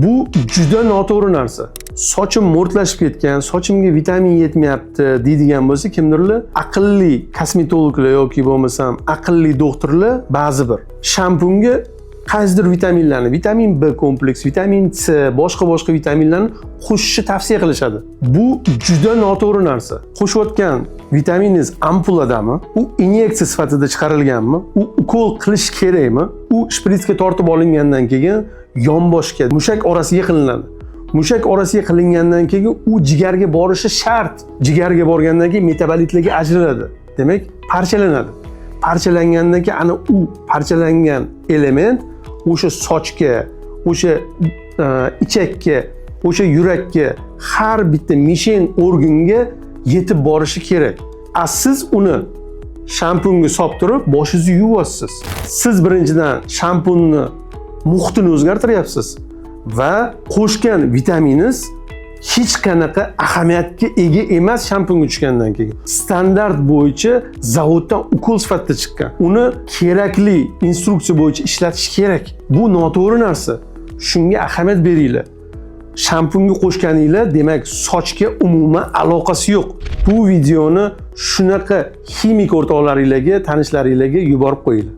Bu juda noto'g'ri narsa. Sochim mo'rtlashib ketgan, sochimga vitamin yetmayapti deydigan bo'lsa, kimdirlar aqlli kosmetologlar yoki bo'lmasam aqlli doktorlar ba'zi bir shampunga qaysidir vitaminlarni, vitamin B kompleks, vitamin C, boshqa vitaminlarni qo'shishni tavsiya qilishadi. Bu juda noto'g'ri narsa. Qo'shayotgan vitaminingiz ampuladami? U inyeksiya sifatida chiqarilganmi? U ukol qilish kerakmi? U shpritsga tortib olingandan keyin yonboshga, mushak orasiga qilinadi. Mushak orasiga qilingandan keyin u jigarga borishi shart. Jigarga borgandan keyin metabolitlarga ajraladi. Demak, parchalanadi. Parchalangandan keyin ana u parchalangan element o'sha sochga, o'sha ichakka, o'sha yurakka, har bitta mishen organga yetib borishi kerak. Siz uni shampunga solib turib, boshingizni yuvyapsiz. Siz birinchidan shampunni muhitini o'zgartiryapsiz va qo'shgan vitaminingiz hech qanaqa ahamiyatga ega emas shampunga tushgandan keyin. Standart bo'yicha zavoddan ukol sifatida chiqqan. Uni kerakli instruksiya bo'yicha ishlatish kerak. Bu noto'g'ri narsa. Shunga ahamiyat beringlar. Shampunga qo'shganinglar, demak, sochga umuman aloqasi yo'q. Bu videoni shunaqa ximik o'rtoqlaringizga, tanishlaringizga yuborib qo'yinglar.